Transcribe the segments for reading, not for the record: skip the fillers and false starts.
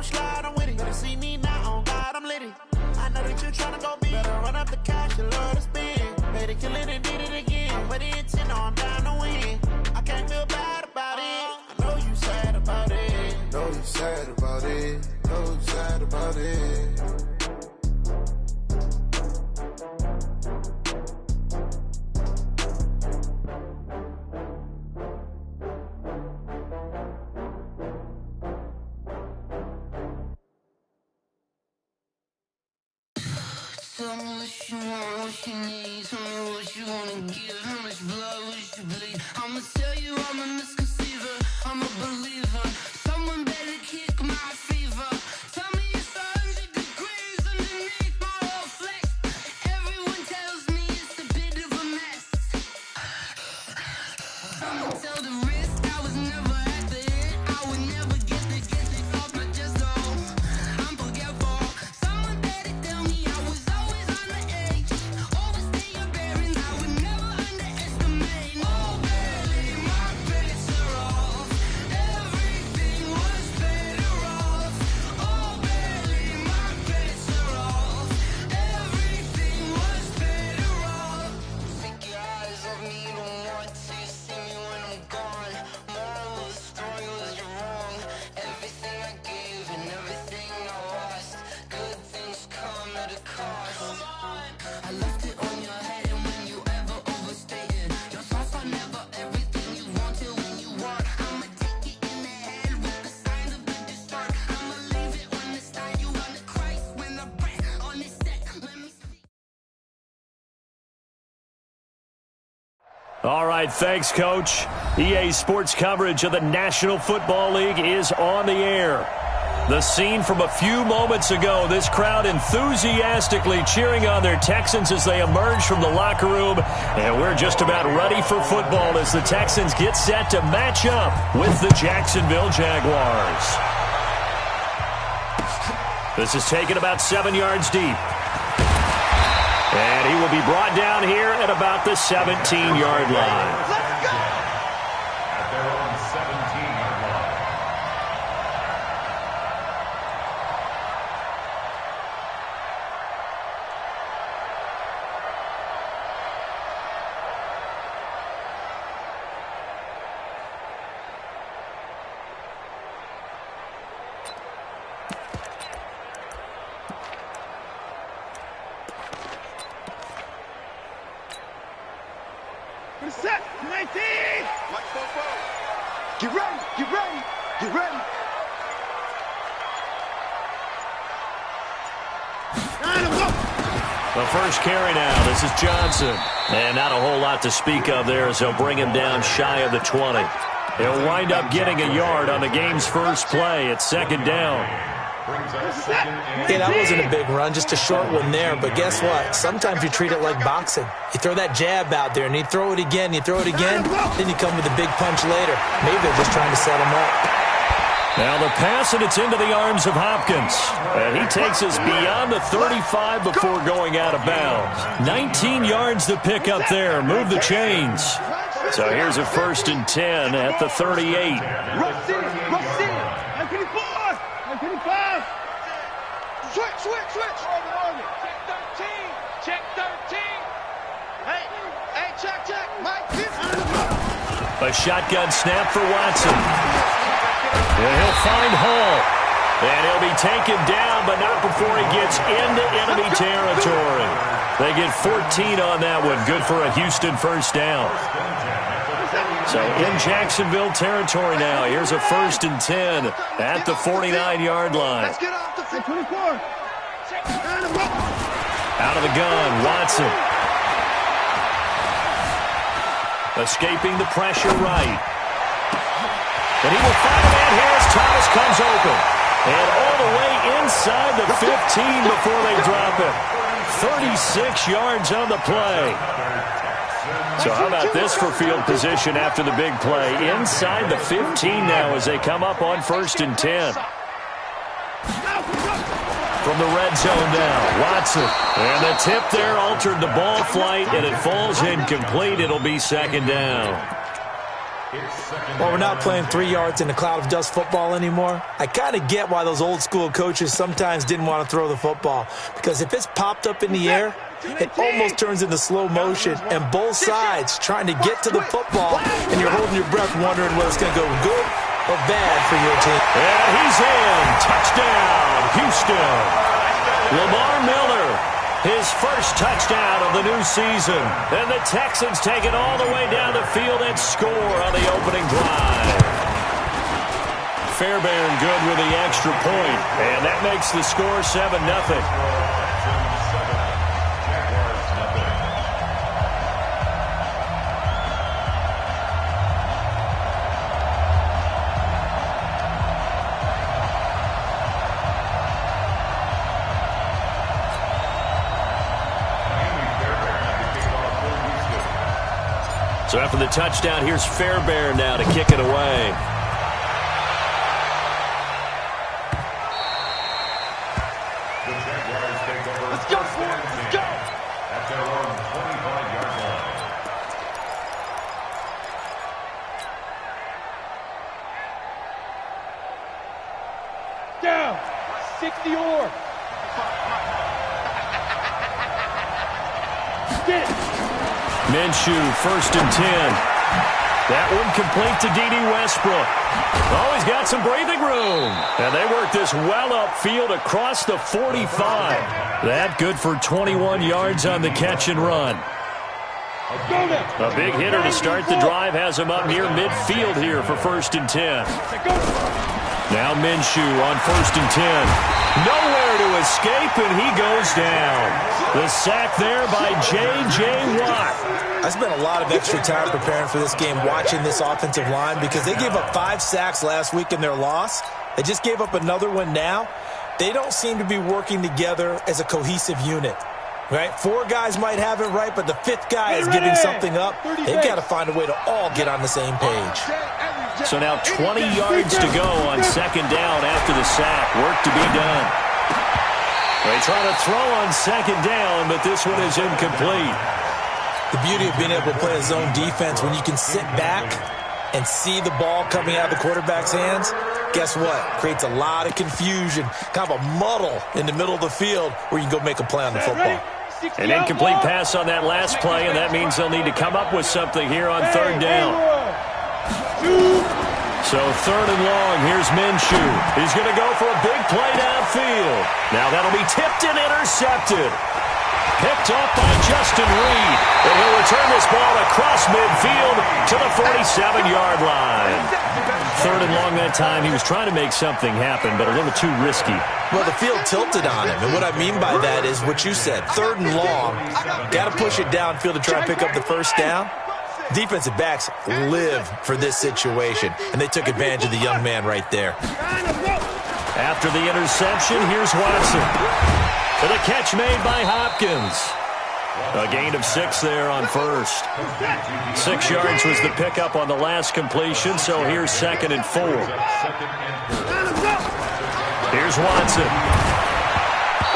slide, I'm with it. Better see me now, on God, I'm litty. I know that you're trying to go big. Better run up the cash, you love to spend. Better kill it and did it again. But the intent, no, I'm down to win. I can't feel bad about it. I know you sad about it. Know you sad about it. Know you sad about it. Tell me what you want, what you need. Tell me what you wanna give. How much blood would you bleed? I'ma tell you I'm a misconceiver. I'm a believer. Someone better kick my fever. Tell me it's 100 degrees underneath my whole flex. Everyone tells me it's a bit of a mess. Someone tell the risk I was never at the end. I would never get it off my chest though. I'm forgetful. Someone better tell me I was always on the edge. Overstay your bearings, I would never underestimate. Oh baby, my bets are off. Everything was better off. Oh baby, my bets are off. Everything was better off. Take your eyes off me, don't want to see me when I'm gone. Moral of the story was you're wrong. Everything I gave and everything I lost. Good things come at a cost. I left it on your head, and when you ever overstay it, your thoughts are never everything you want till when you want. I'ma take it in the head with the signs of the distort. I'ma leave it on the side. You on the Christ when the breath on this set. Let me see. All right, thanks, Coach. EA Sports coverage of the National Football League is on the air. The scene from a few moments ago, this crowd enthusiastically cheering on their Texans as they emerge from the locker room. And we're just about ready for football as the Texans get set to match up with the Jacksonville Jaguars. This is taken about 7 yards deep. And he will be brought down here at about the 17-yard line. Let's go! At their own 17-yard line. Set, 19! Watch for Get ready, get ready, get ready. The first carry now. This is Johnson. And not a whole lot to speak of there as they'll bring him down shy of the 20. He'll wind up getting a yard on the game's first play. It's second down. Yeah, that wasn't a big run, just a short one there. But guess what? Sometimes you treat it like boxing. You throw that jab out there, and you throw it again, then you come with a big punch later. Maybe they're just trying to set him up. Now the pass, and it's into the arms of Hopkins. And he takes us beyond the 35 before going out of bounds. 19 yards to pick up there. Move the chains. So here's a 1st and 10 at the 38. Rush in. 25. Switch. Check 13. Hey, check. Mike, a shotgun snap for Watson. And he'll find Hall. And he'll be taken down, but not before he gets into enemy territory. They get 14 on that one. Good for a Houston first down. So in Jacksonville territory now. Here's a 1st and 10 at the 49-yard line. Let's get off the 24. Out of the gun, Watson. Escaping the pressure right. And he will find a man here as Thomas comes open. And all the way inside the 15 before they drop it. 36 yards on the play. So how about this for field position after the big play? Inside the 15 now as they come up on 1st and 10. From the red zone now, Watson. And the tip there altered the ball flight, and it falls incomplete. It'll be second down. Well, we're not playing 3 yards in a cloud of dust football anymore. I kind of get why those old school coaches sometimes didn't want to throw the football, because if it's popped up in the air, it almost turns into slow motion, and both sides trying to get to the football, and you're holding your breath wondering whether it's going to go good or bad for your team. And he's in. Touchdown, Houston. Lamar Miller, his first touchdown of the new season. And the Texans take it all the way down the field and score on the opening drive. Fairbairn good with the extra point, and that makes the score 7-0. So after the touchdown, here's Fairbairn now to kick it away. The Jaguars take over. Let's go, let's go! At their own 25-yard line. Down! 60 or! Get it! Minshew, 1st and 10. That one complete to D.D. Westbrook. Oh, he's got some breathing room. And they work this well upfield across the 45. That good for 21 yards on the catch and run. A big hitter to start the drive has him up near midfield here for 1st and 10. Now Minshew on 1st and 10. Nowhere to escape, and he goes down. The sack there by J.J. Watt. I spent a lot of extra time preparing for this game, watching this offensive line, because they gave up 5 sacks last week in their loss. They just gave up another one now. They don't seem to be working together as a cohesive unit. Right? 4 guys might have it right, but the 5th guy is giving something up. They've got to find a way to all get on the same page. So now 20 yards to go on 2nd down after the sack. Work to be done. They try to throw on 2nd down, but this one is incomplete. The beauty of being able to play a zone defense, when you can sit back and see the ball coming out of the quarterback's hands, guess what? Creates a lot of confusion, kind of a muddle in the middle of the field where you can go make a play on the football. An incomplete pass on that last play, and that means they'll need to come up with something here on 3rd down. So 3rd and long, here's Minshew. He's going to go for a big play downfield. Now that'll be tipped and intercepted. Picked off by Justin Reed. And he'll return this ball across midfield to the 47-yard line. 3rd and long that time. He was trying to make something happen, but a little too risky. Well, the field tilted on him. And what I mean by that is what you said. 3rd and long, got to push it downfield to try and pick up the 1st down. Defensive backs live for this situation, and they took advantage of the young man right there. After the interception, here's Watson. For the catch made by Hopkins. A gain of 6 there on 1st. 6 yards was the pickup on the last completion, so here's 2nd and 4. Here's Watson.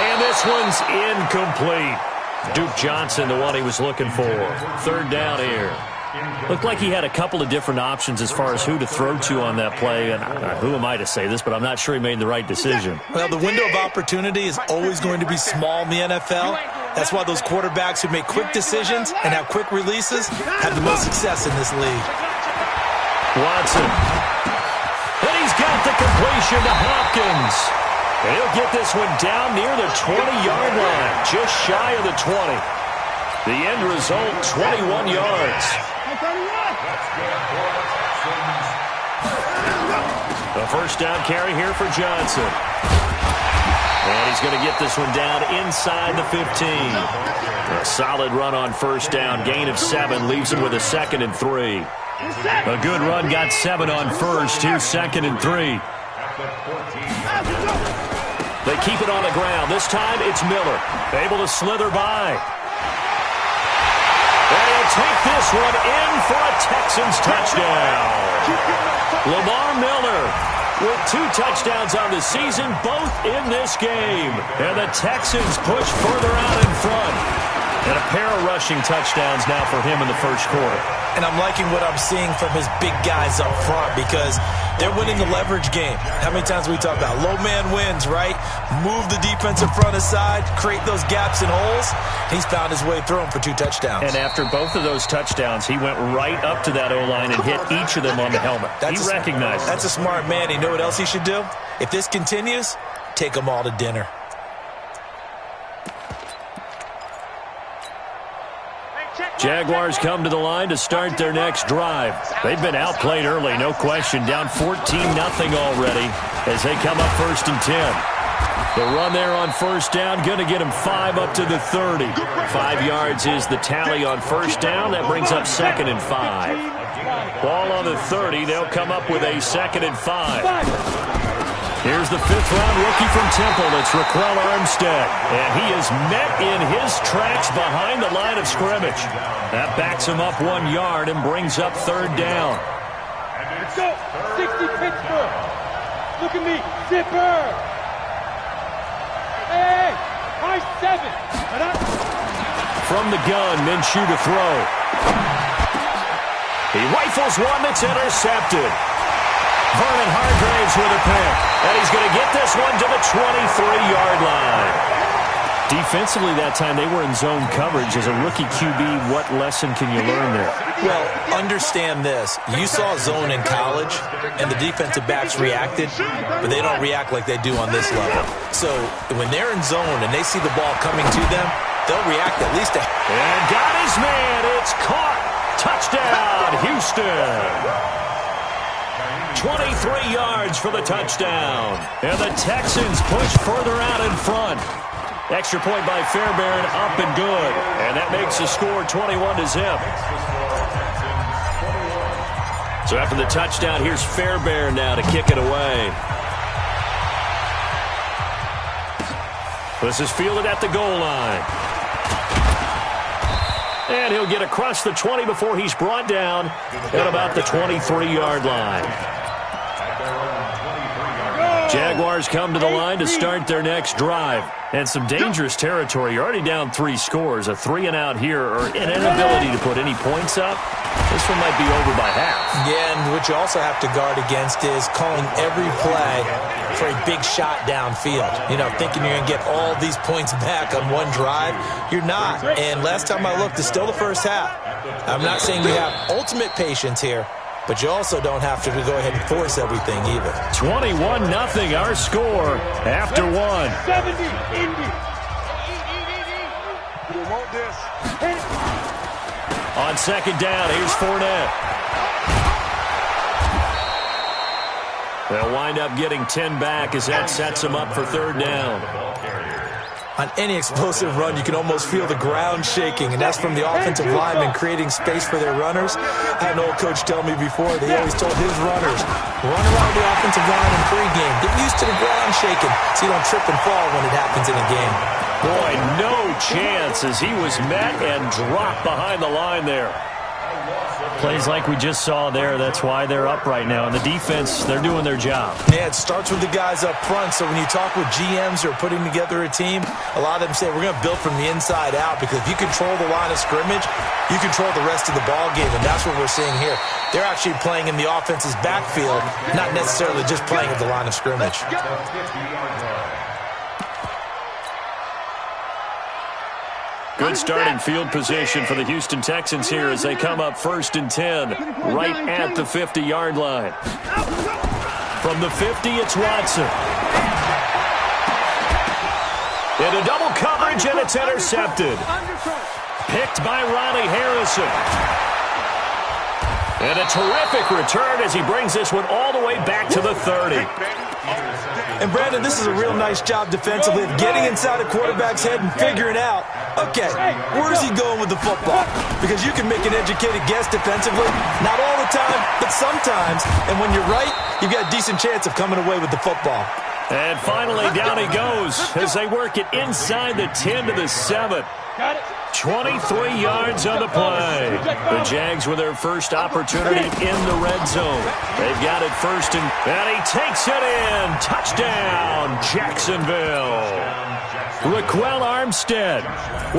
And this one's incomplete. Duke Johnson, the one he was looking for. 3rd down here. Looked like he had a couple of different options as far as who to throw to on that play. And who am I to say this, but I'm not sure he made the right decision. Well, the window of opportunity is always going to be small in the NFL. That's why those quarterbacks who make quick decisions and have quick releases have the most success in this league. Watson. And he's got the completion to Hopkins. And he'll get this one down near the 20-yard line, just shy of the 20. The end result, 21 yards. The 1st down carry here for Johnson. And he's going to get this one down inside the 15. A solid run on 1st down, gain of 7, leaves him with a 2nd and 3. A good run, got 7 on 1st. Here's 2nd and 3. They keep it on the ground. This time it's Miller, able to slither by. They'll take this one in for a Texans touchdown. Lamar Miller with 2 touchdowns on the season, both in this game. And the Texans push further out in front. And a pair of rushing touchdowns now for him in the first quarter. And I'm liking what I'm seeing from his big guys up front because they're winning the leverage game. How many times we talk about low man wins, right? Move the defensive front aside, create those gaps and holes. He's found his way through them for 2 touchdowns. And after both of those touchdowns, he went right up to that O-line and hit each of them on the helmet. He recognized it. That's a smart man. You know what else he should do? If this continues, take them all to dinner. Jaguars come to the line to start their next drive. They've been outplayed early, no question. Down 14-0 already as they come up 1st and 10. The run there on first down, going to get him 5 up to the 30. 5 yards is the tally on first down. That brings up 2nd and 5. Ball on the 30. They'll come up with a 2nd and 5. Here's the 5th-round rookie from Temple. It's Raquel Armstead. And he is met in his tracks behind the line of scrimmage. That backs him up 1 yard and brings up 3rd down. Let's go. 60 Pittsburgh. Look at me. Zipper. Hey, high 7. From the gun, Minshew to throw. He rifles one that's intercepted. Vernon Hargraves with a pick. And he's going to get this one to the 23-yard line. Defensively that time, they were in zone coverage. As a rookie QB, what lesson can you learn there? Well, understand this. You saw zone in college, and the defensive backs reacted, but they don't react like they do on this level. So when they're in zone and they see the ball coming to them, they'll react at least. And got his man. It's caught. Touchdown, Houston. 23 yards for the touchdown. And the Texans push further out in front. Extra point by Fairbairn, up and good. And that makes the score 21-0. So after the touchdown, here's Fairbairn now to kick it away. This is fielded at the goal line. And he'll get across the 20 before he's brought down at about the 23-yard line. Jaguars come to the line to start their next drive. And some dangerous territory. You're already down 3 scores. A 3-and-out here or an inability to put any points up. This one might be over by half. Yeah, and what you also have to guard against is calling every play for a big shot downfield. You know, thinking you're going to get all these points back on one drive. You're not. And last time I looked, it's still the first half. I'm not saying you have ultimate patience here, but you also don't have to go ahead and force everything either. 21-0 our score after 1. 70, Indy. You want this? On 2nd down, here's Fournette. They'll wind up getting 10 back as that sets them up for 3rd down. On any explosive run, you can almost feel the ground shaking, and that's from the offensive linemen creating space for their runners. I had an old coach tell me before, they always told his runners, run around the offensive line in pregame. Get used to the ground shaking so you don't trip and fall when it happens in a game. Boy, no chance as he was met and dropped behind the line there. Plays like we just saw there, that's why they're up right now. And the defense, they're doing their job. Yeah, it starts with the guys up front. So when you talk with GMs who are putting together a team, a lot of them say we're going to build from the inside out, because if you control the line of scrimmage, you control the rest of the ball game, and that's what we're seeing here. They're actually playing in the offense's backfield, not necessarily just playing at the line of scrimmage. Good starting field position for the Houston Texans here as they come up 1st and 10, right at the 50-yard line. From the 50, it's Watson. Into double coverage, and it's intercepted. Picked by Ronnie Harrison. And a terrific return as he brings this one all the way back to the 30. And, Brandon, this is a real nice job defensively of getting inside a quarterback's head and figuring out, okay, where's he going with the football? Because you can make an educated guess defensively, not all the time, but sometimes. And when you're right, you've got a decent chance of coming away with the football. And finally, down he goes as they work it inside the 10 to the 7. 23 yards on the play. The Jags with their first opportunity in the red zone. They've got it 1st, and he takes it in. Touchdown, Jacksonville. Raquel Armstead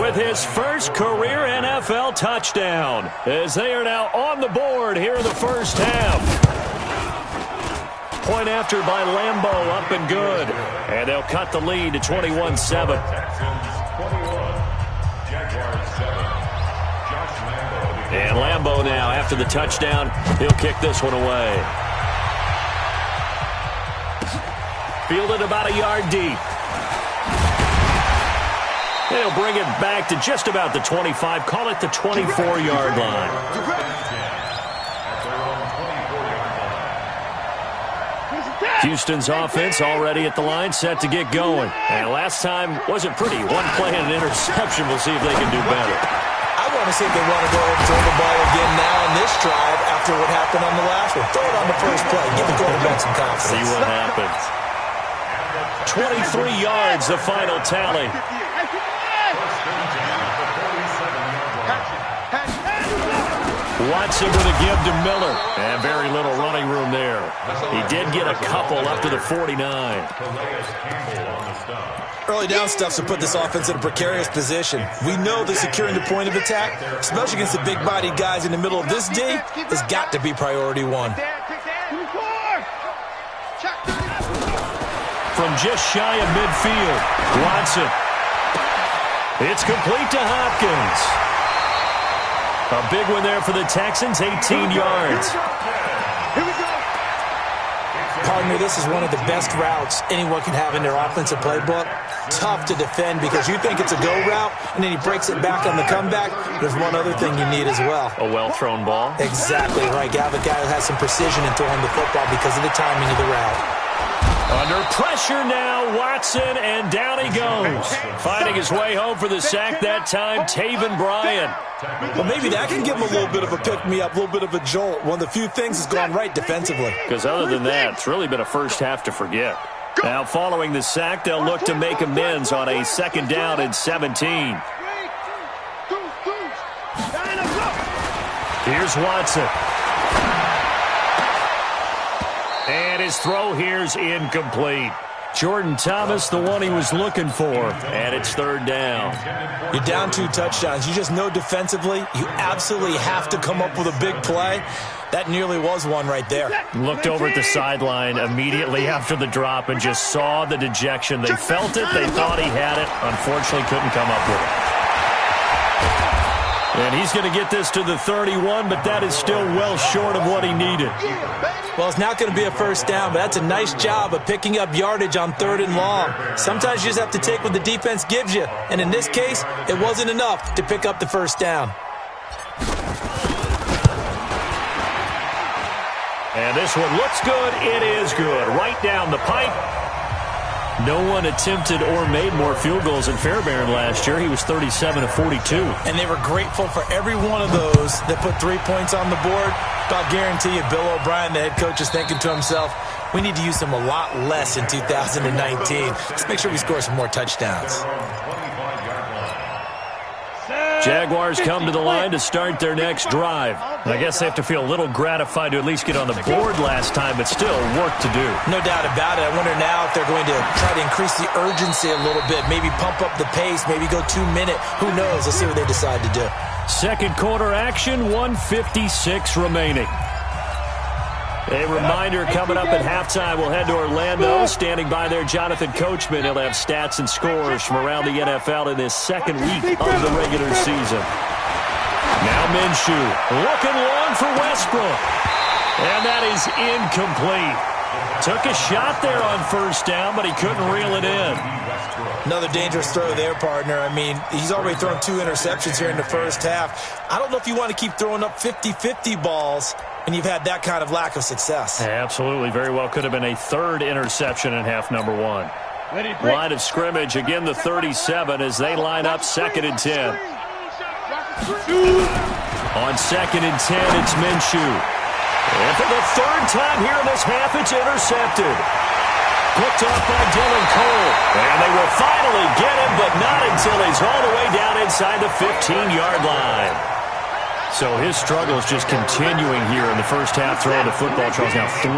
with his first career NFL touchdown as they are now on the board here in the first half. Point after by Lambo, up and good. And they'll cut the lead to 21-7. And Lambo now, after the touchdown, he'll kick this one away. Fielded about a yard deep. He'll bring it back to just about the 25, call it the 24-yard line. Houston's offense already at the line, set to get going. And last time wasn't pretty. One play and an interception. We'll see if they can do better. I want to see if they want to go and throw the ball again now on this drive after what happened on the last one. Throw it on the first play. Give the quarterback some confidence. See what happens. 23 yards, the final tally. Watson with a give to Miller. And very little running room there. He did get a couple up to the 49. Early down stuff to put this offense in a precarious position. We know that securing the point of attack, especially against the big-bodied guys in the middle of this D, has got to be priority one. From just shy of midfield, Watson. It's complete to Hopkins. A big one there for the Texans, 18 yards. Partner, this is one of the best routes anyone can have in their offensive playbook. Tough to defend because you think it's a go route, and then he breaks it back on the comeback. There's one other thing you need as well. A well-thrown ball. Exactly right. You have a guy who has some precision in throwing the football because of the timing of the route. Under pressure now, Watson, and down he goes. Finding his way home for the sack that time, Taven Bryan. Well, maybe that can give him a little bit of a pick-me-up, a little bit of a jolt. One of the few things has gone right defensively. Because other than that, it's really been a first half to forget. Now, following the sack, they'll look to make amends on a second down and 17. Here's Watson. And his throw here's incomplete. Jordan Thomas, the one he was looking for, and it's third down. You're down 2 touchdowns. You just know defensively you absolutely have to come up with a big play. That nearly was one right there. Looked over at the sideline immediately after the drop and just saw the dejection. They felt it. They thought he had it. Unfortunately, couldn't come up with it. And he's going to get this to the 31, but that is still well short of what he needed. Well, it's not going to be a first down, but that's a nice job of picking up yardage on 3rd and long. Sometimes you just have to take what the defense gives you, and in this case, it wasn't enough to pick up the first down. And this one looks good. It is good. Right down the pipe. No one attempted or made more field goals in Fairbairn last year. He was 37 of 42. And they were grateful for every one of those that put 3 points on the board. But I'll guarantee you, Bill O'Brien, the head coach, is thinking to himself, we need to use him a lot less in 2019. Let's make sure we score some more touchdowns. Jaguars come to the line to start their next drive. I guess they have to feel a little gratified to at least get on the board last time, but still work to do. No doubt about it. I wonder now if they're going to try to increase the urgency a little bit, maybe pump up the pace, maybe go 2-minute. Who knows? Let's see what they decide to do. Second quarter action, 1:56 remaining. A reminder coming up at halftime, we'll head to Orlando. Standing by there, Jonathan Coachman. He'll have stats and scores from around the NFL in this second week of the regular season. Now Minshew looking long for Westbrook. And that is incomplete. Took a shot there on first down, but he couldn't reel it in. Another dangerous throw there, partner. I mean, he's already thrown 2 interceptions here in the first half. I don't know if you want to keep throwing up 50-50 balls and you've had that kind of lack of success. Absolutely. Very well could have been a 3rd interception in half number 1. Line of scrimmage, again the 37 as they line up 2nd and 10. On 2nd and 10, it's Minshew. And for the 3rd time here in this half, it's intercepted. Picked off by Dylan Cole. And they will finally get him, but not until he's all the way down inside the 15-yard line. So his struggle is just continuing here in the first half, throwing the football. Charles, now 3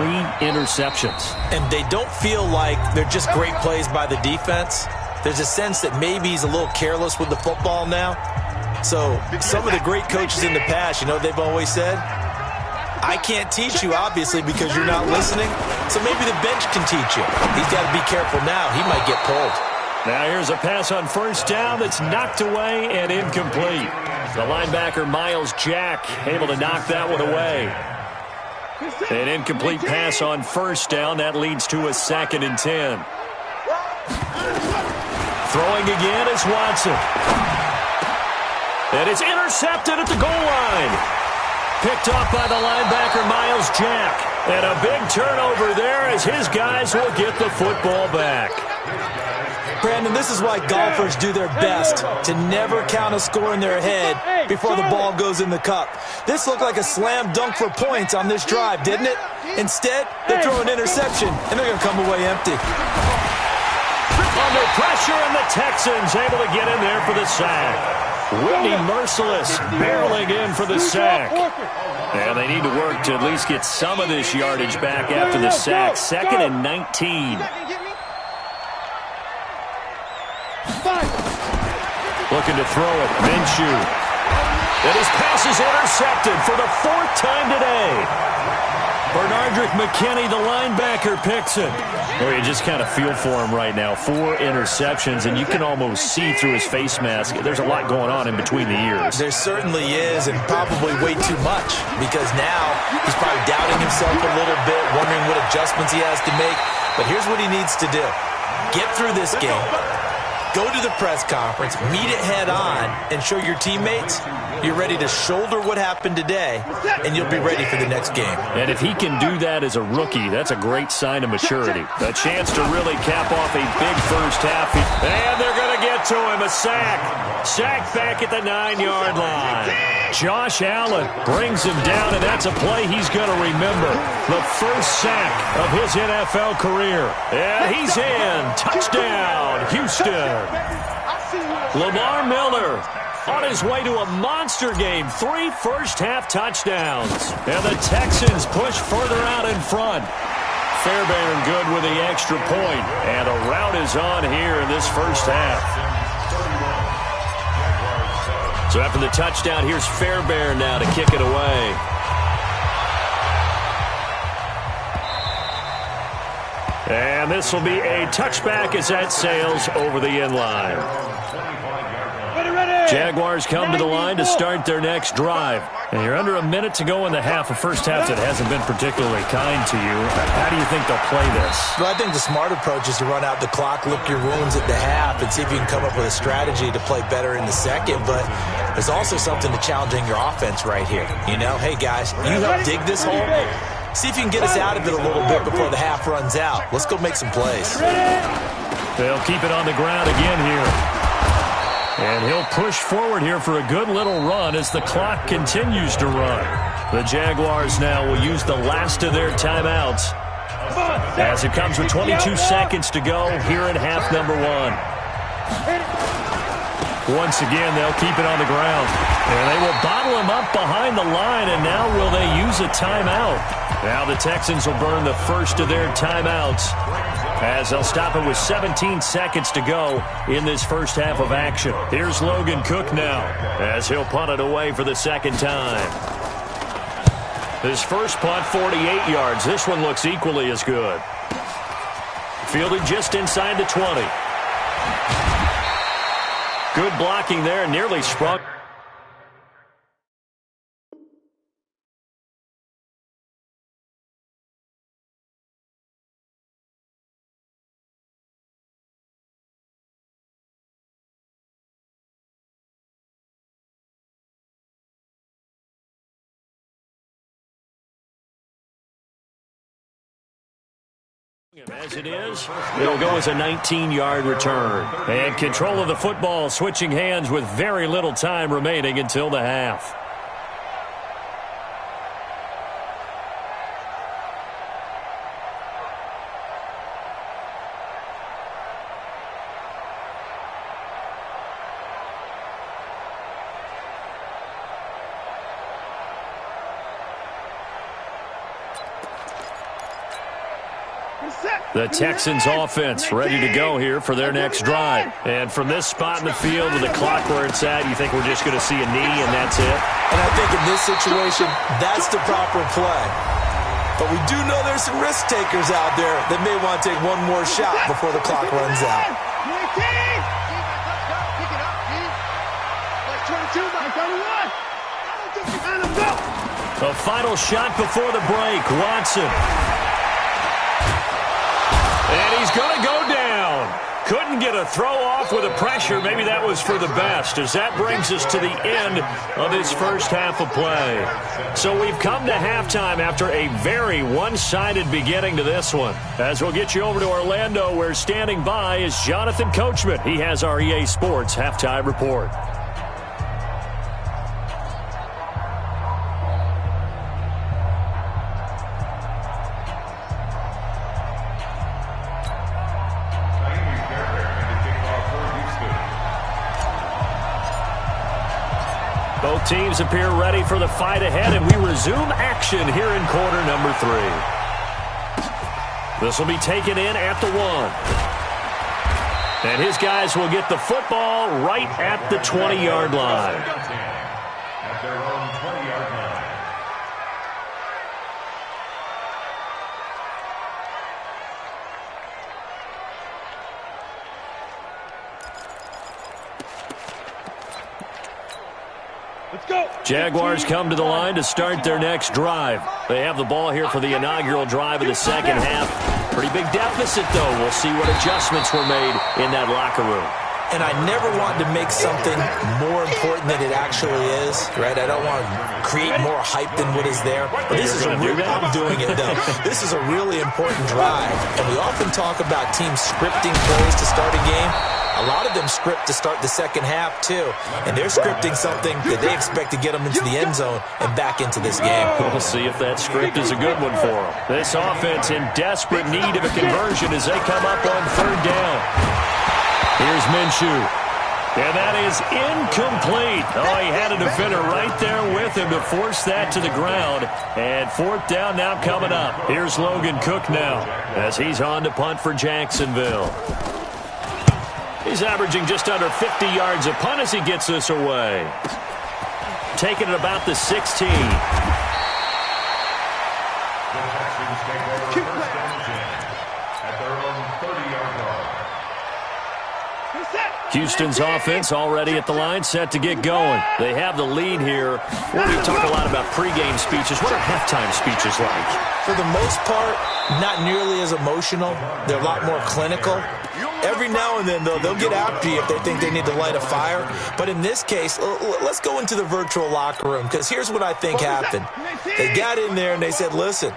interceptions. And they don't feel like they're just great plays by the defense. there's a sense that maybe he's a little careless with the football now. So some of the great coaches in the past, you know, they've always said, I can't teach you, obviously, because you're not listening. So maybe the bench can teach you. He's got to be careful now. He might get pulled. Now here's a pass on first down that's knocked away and incomplete. The linebacker, Miles Jack, able to knock that one away. An incomplete pass on first down. That leads to a 2nd and 10. Throwing again is Watson. And it's intercepted at the goal line. Picked off by the linebacker, Miles Jack. And a big turnover there as his guys will get the football back. Brandon, this is why golfers do their best to never count a score in their head before the ball goes in the cup. This looked like a slam dunk for points on this drive, didn't it? Instead, they throw an interception, and they're going to come away empty. Under pressure, and the Texans able to get in there for the sack. Whitney Merciless barreling in for the sack. And they need to work to at least get some of this yardage back after the sack. 2nd and 19. Looking to throw it. Minshew. And his pass is intercepted for the 4th time today. Bernardrick McKinney, the linebacker, picks it. Well, you just kind of feel for him right now. 4 interceptions, and you can almost see through his face mask. There's a lot going on in between the ears. There certainly is, and probably way too much, because now he's probably doubting himself a little bit, wondering what adjustments he has to make. But here's what he needs to do. Get through this game. Go to the press conference, meet it head on, and show your teammates you're ready to shoulder what happened today, and you'll be ready for the next game. And if he can do that as a rookie, that's a great sign of maturity. A chance to really cap off a big first half. And they're going to get to him. A sack. Sack back at the 9-yard line. Josh Allen brings him down, and that's a play he's going to remember. The first sack of his NFL career. And he's in. Touchdown, Houston. Lamar Miller on his way to a monster game. 3 first-half touchdowns. And the Texans push further out in front. Fairbairn good with the extra point. And a rout is on here in this first half. So after the touchdown, here's Fairbairn now to kick it away. And this will be a touchback as that sails over the end line. Jaguars come to the line to start their next drive. And you're under a minute to go in the half. A first half that hasn't been particularly kind to you. How do you think they'll play this? Well, I think the smart approach is to run out the clock, lick your wounds at the half, and see if you can come up with a strategy to play better in the second. But there's also something to challenging your offense right here. You know, hey, guys, you help dig this hole. See if you can get us out of it a little bit before the half runs out. Let's go make some plays. They'll keep it on the ground again here. And he'll push forward here for a good little run as the clock continues to run. The Jaguars now will use the last of their timeouts as it comes with 22 seconds to go here in half number 1. Once again, they'll keep it on the ground. And they will bottle him up behind the line, and now will they use a timeout? Now the Texans will burn the first of their timeouts as they'll stop it with 17 seconds to go in this first half of action. Here's Logan Cook now as he'll punt it away for the second time. His first punt, 48 yards. This one looks equally as good. Fielded just inside the 20. Good blocking there, nearly sprung. As it is, it'll go as a 19-yard return. And control of the football, switching hands with very little time remaining until the half. The Texans offense ready to go here for their next drive. And from this spot in the field with the clock where it's at, you think we're just going to see a knee and that's it? And I think in this situation, that's the proper play. But we do know there's some risk takers out there that may want to take one more shot before the clock runs out. The final shot before the break, Watson. And he's going to go down. Couldn't get a throw off with the pressure. Maybe that was for the best, as that brings us to the end of this first half of play. So we've come to halftime after a very one-sided beginning to this one. As we'll get you over to Orlando, where standing by is Jonathan Coachman. He has our EA Sports halftime report. Both teams appear ready for the fight ahead, and we resume action here in quarter number 3. This will be taken in at the 1. And his guys will get the football right at the 20-yard line. At their own 20-yard line. Jaguars come to the line to start their next drive. They have the ball here for the inaugural drive of the second half. Pretty big deficit, though. We'll see what adjustments were made in that locker room. And I never want to make something more important than it actually is, right? I don't want to create more hype than what is there. But this is I'm doing it, though. This is a really important drive. And we often talk about teams scripting plays to start a game. A lot of them script to start the second half, too. And they're scripting something that they expect to get them into the end zone and back into this game. We'll see if that script is a good one for them. This offense in desperate need of a conversion as they come up on third down. Here's Minshew. And that is incomplete. Oh, he had a defender right there with him to force that to the ground. And fourth down now coming up. Here's Logan Cook now as he's on to punt for Jacksonville. He's averaging just under 50 yards a punt as he gets this away. Taking it about the 16. The Texans take over first and 10 at their own 30-yard line. Houston's offense already at the line, set to get going. They have the lead here. Well, we talk a lot about pregame speeches. What are halftime speeches like? For the most part, not nearly as emotional. They're a lot more clinical. Every now and then, though, they'll get after you if they think they need to light a fire. But in this case, let's go into the virtual locker room, because here's what I think happened. They got in there and they said, listen,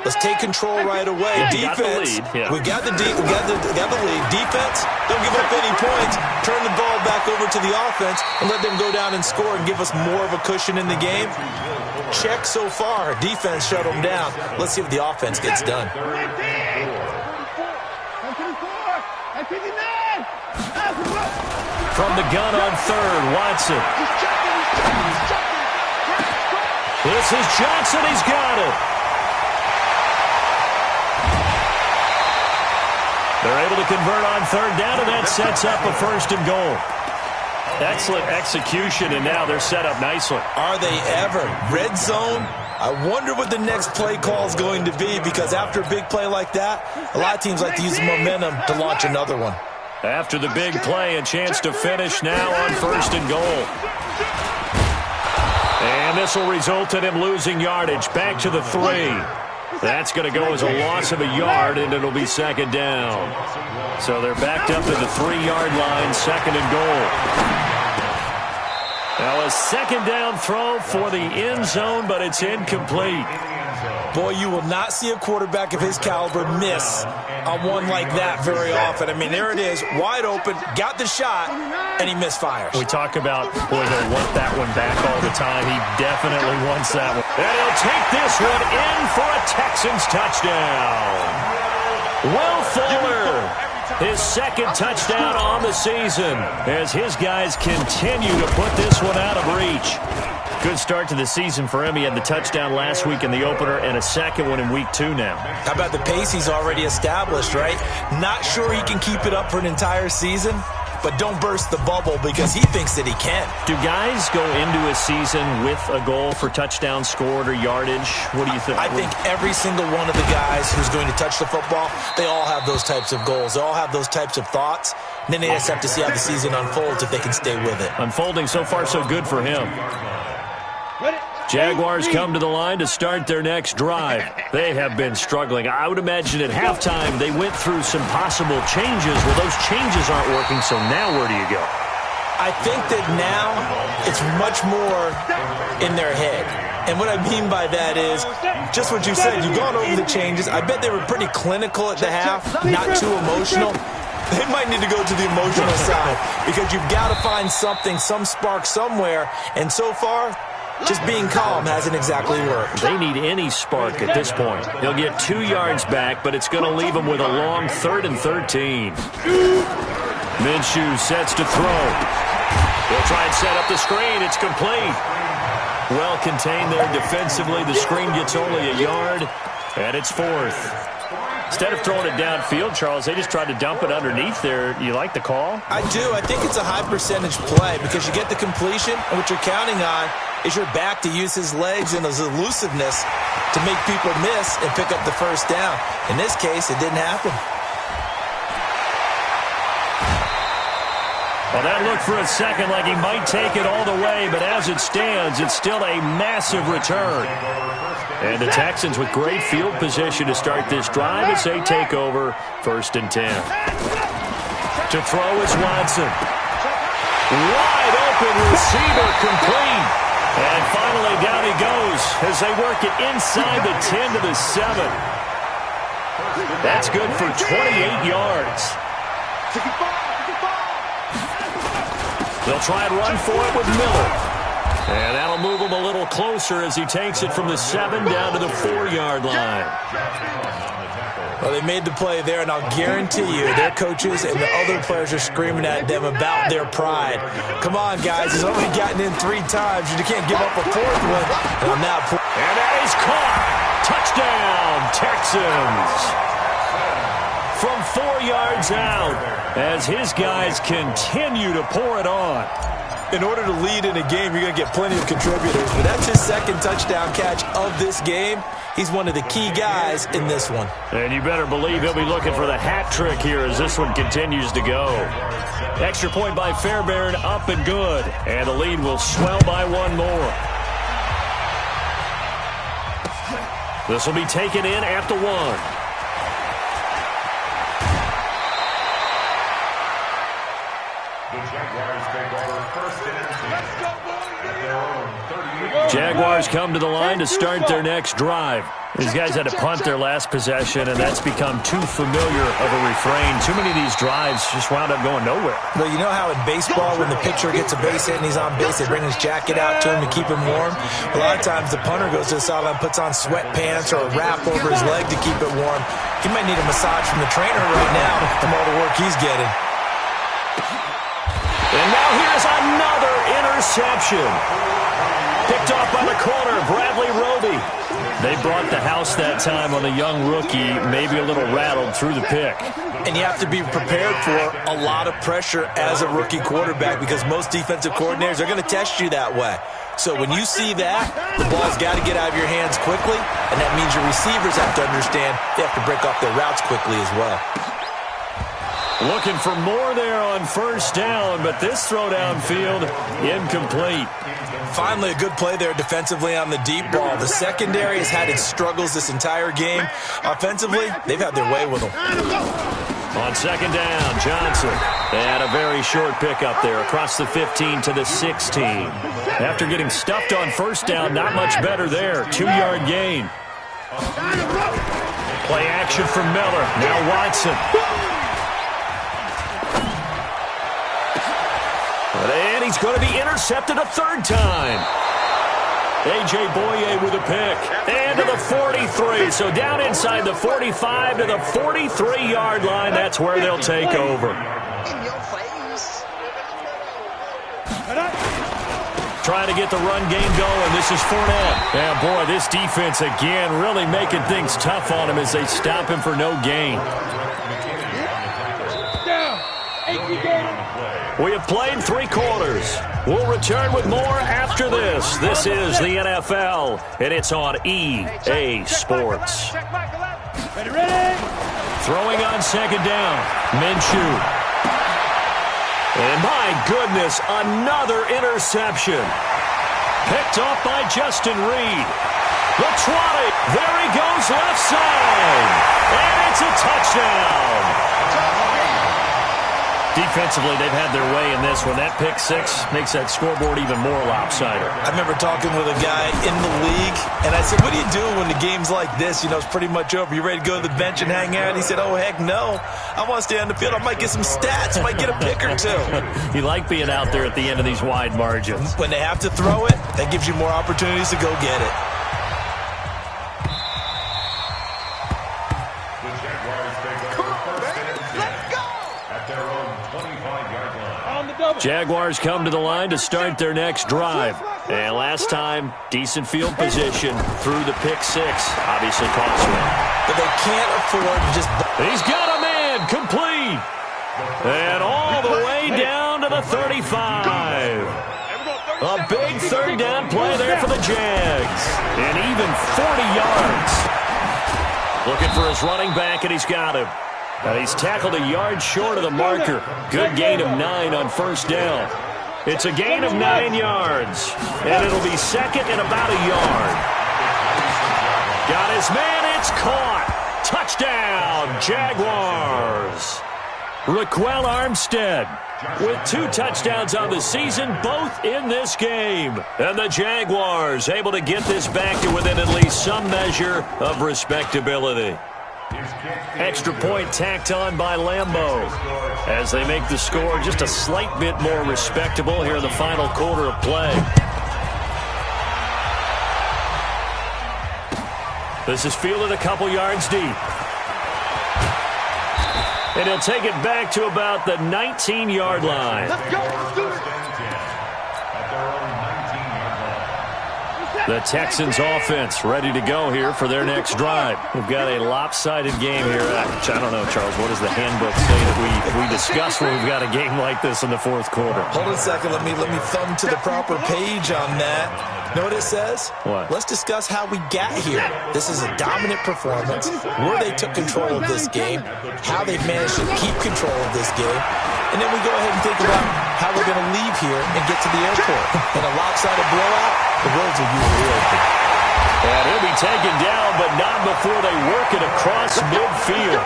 let's take control right away. Defense, we got the lead. Defense, don't give up any points. Turn the ball back over to the offense and let them go down and score and give us more of a cushion in the game. Check so far. Defense shut them down. Let's see what the offense gets done. From the gun on third, Watson. This is Johnson. He's got it. They're able to convert on third down, and that sets up a first and goal. Excellent execution, and now they're set up nicely. Are they ever? Red zone? I wonder what the next play call is going to be, because after a big play like that, a lot of teams like to use the momentum to launch another one. After the big play, a chance to finish now on first and goal. And this will result in him losing yardage. Back to the 3. That's going to go as a loss of a yard, and it'll be second down. So they're backed up to the 3-yard line, second and goal. Now a second down throw for the end zone, but it's incomplete. Boy, you will not see a quarterback of his caliber miss on one like that very often. I mean, there it is, wide open, got the shot, and he misfires. We talk about, boy, he'll want that one back all the time. He definitely wants that one. And he'll take this one in for a Texans touchdown. Will Fuller, his second touchdown on the season, as his guys continue to put this one out of reach. Good start to the season for him. He had the touchdown last week in the opener and a second one in week 2 now. How about the pace he's already established, right? Not sure he can keep it up for an entire season, but don't burst the bubble because he thinks that he can. Do guys go into a season with a goal for touchdown scored or yardage? What do you think? I think every single one of the guys who's going to touch the football, they all have those types of goals. They all have those types of thoughts. And then they just have to see how the season unfolds if they can stay with it. Unfolding so far so good for him. Jaguars come to the line to start their next drive. They have been struggling. I would imagine at halftime they went through some possible changes. Well, those changes aren't working, so now where do you go? I think that now it's much more in their head. And what I mean by that is just what you said. You've gone over the changes. I bet they were pretty clinical at the half, not too emotional. They might need to go to the emotional side because you've got to find something, some spark somewhere. And so far, just being calm hasn't exactly worked. They need any spark at this point. They'll get 2 yards back, but it's going to leave them with a long 3rd and 13. Minshew sets to throw. They'll try and set up the screen. It's complete. Well contained there defensively. The screen gets only a yard, and it's 4th. Instead of throwing it downfield, Charles, they just tried to dump it underneath there. You like the call? I do. I think it's a high percentage play because you get the completion, and what you're counting on is your back to use his legs and his elusiveness to make people miss and pick up the first down. In this case, it didn't happen. Well, that looked for a second like he might take it all the way, but as it stands, it's still a massive return. And the Texans with great field position to start this drive as they take over 1st and 10. To throw is Watson. Wide open receiver complete. And finally down he goes as they work it inside the 10 to the 7. That's good for 28 yards. They'll try and run for it with Miller. And that'll move him a little closer as he takes it from the 7 down to the 4-yard line. Well, they made the play there, and I'll guarantee you their coaches and the other players are screaming at them about their pride. Come on, guys. He's only gotten in 3 times. You can't give up a 4th one. And on that point, and that is caught. Touchdown, Texans. From 4 yards out as his guys continue to pour it on. In order to lead in a game, you're going to get plenty of contributors, but that's his 2nd touchdown catch of this game. He's one of the key guys in this one. And you better believe he'll be looking for the hat trick here as this one continues to go. Extra point by Fairbairn, up and good. And the lead will swell by 1 more. This will be taken in at the 1. Jaguars come to the line to start their next drive. These guys had to punt their last possession, and that's become too familiar of a refrain. Too many of these drives just wound up going nowhere. Well, you know how in baseball, when the pitcher gets a base hit and he's on base, they bring his jacket out to him to keep him warm? A lot of times the punter goes to the sideline, puts on sweatpants or a wrap over his leg to keep it warm. He might need a massage from the trainer right now from all the work he's getting. And now here's another interception. Picked off by the corner, Bradley Roby. They brought the house that time on a young rookie, maybe a little rattled through the pick. And you have to be prepared for a lot of pressure as a rookie quarterback because most defensive coordinators are going to test you that way. So when you see that, the ball's got to get out of your hands quickly, and that means your receivers have to understand they have to break off their routes quickly as well. Looking for more there on 1st down, but this throw downfield, incomplete. Finally, a good play there defensively on the deep ball. The secondary has had its struggles this entire game. Offensively, they've had their way with them. On 2nd down, Johnson. And a very short pickup there across the 15 to the 16. After getting stuffed on 1st down, not much better there. 2-yard gain. Play action from Miller. Now Watson. And he's going to be intercepted a 3rd time. A.J. Boye with a pick. And to the 43. So down inside the 45 to the 43-yard line. That's where they'll take over. trying to get the run game going. This is Fournette. And, boy, this defense, again, really making things tough on him as they stop him for no gain. We have played 3 quarters. We'll return with more after this. This is the NFL, and it's on EA Sports. Throwing on second down. Minshew. And my goodness, another interception. Picked off by Justin Reed. The 20. There he goes left side. And it's a touchdown. Defensively, they've had their way in this one. That pick 6 makes that scoreboard even more lopsided. I remember talking with a guy in the league, and I said, what do you do when the game's like this? You know, it's pretty much over. You ready to go to the bench and hang out? He said, oh, heck no. I want to stay on the field. I might get some stats. I might get a pick or 2. You like being out there at the end of these wide margins. When they have to throw it, that gives you more opportunities to go get it. Jaguars come to the line to start their next drive. And last time, decent field position through the pick 6. Obviously cost one. But they can't afford to just... He's got a man complete. And all the way down to the 35. A big third down play there for the Jags. And even 40 yards. Looking for his running back, and he's got him. And he's tackled a yard short of the marker. Good gain of 9 on first down. It's a gain of 9 yards. And it'll be second and about a yard. Got his man. It's caught. Touchdown, Jaguars. Raquel Armstead with 2 touchdowns on the season, both in this game. And the Jaguars able to get this back to within at least some measure of respectability. Extra point tacked on by Lambeau as they make the score just a slight bit more respectable here in the final quarter of play. This is fielded a couple yards deep. And he'll take it back to about the 19-yard line. Let's go. Let's do it. The Texans offense ready to go here for their next drive. We've got a lopsided game here. I don't know, Charles, what does the handbook say that we discuss when we've got a game like this in the fourth quarter? Hold on a second. Let me thumb to the proper page on that. Know what it says? What? Let's discuss how we got here. This is a dominant performance, where they took control of this game, how they've managed to keep control of this game, and then we go ahead and think about how we're going to leave here and get to the airport. In a lopsided blowout, the roads are usually open. And he'll be taken down, but not before they work it across midfield.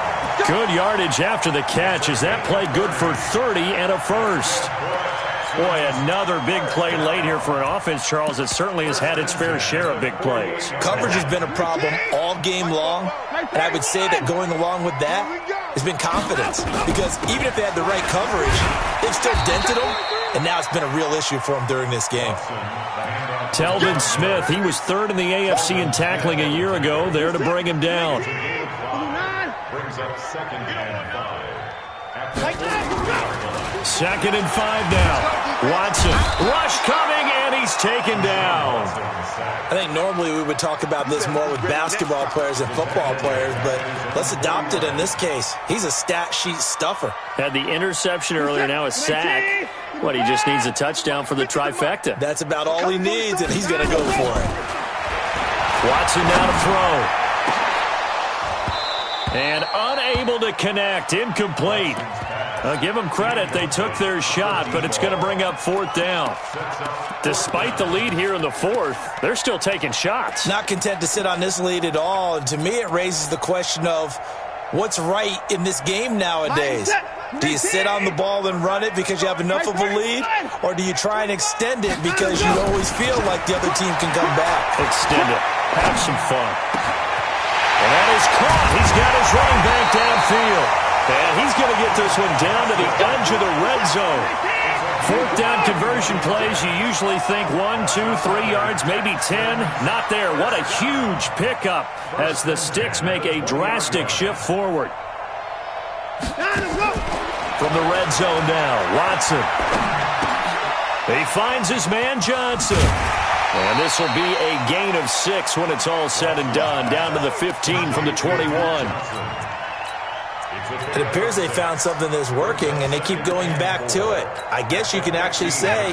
Good yardage after the catch as that play good for 30 and a first. Boy, another big play late here for an offense, Charles, that certainly has had its fair share of big plays. Coverage has been a problem all game long, and I would say that going along with that has been confidence. Because even if they had the right coverage, they've still dented them, and now it's been a real issue for them during this game. Telvin Smith, he was 3rd in the AFC in tackling a year ago, there to bring him down. Brings up 2nd and 5. Second and 5 now. Watson, rush coming, and he's taken down. I think normally we would talk about this more with basketball players and football players, but let's adopt it in this case. He's a stat sheet stuffer. Had the interception earlier, now a sack. What, he just needs a touchdown for the trifecta. That's about all he needs, and he's going to go for it. Watson now to throw. And unable to connect, incomplete. I'll give them credit. They took their shot, but it's going to bring up 4th down. Despite the lead here in the 4th, they're still taking shots. Not content to sit on this lead at all, and to me it raises the question of what's right in this game nowadays. Do you sit on the ball and run it because you have enough of a lead, or do you try and extend it because you always feel like the other team can come back? Extend it. Have some fun. And that is caught. He's got his running back downfield. And he's going to get this one down to the edge of the red zone. 4th down conversion plays, you usually think 1, 2, 3 yards, maybe 10. Not there. What a huge pickup as the Sticks make a drastic shift forward. From the red zone now, Watson. He finds his man Johnson. And this will be a gain of 6 when it's all said and done. Down to the 15 from the 21. It appears they found something that's working, and they keep going back to it. I guess you can actually say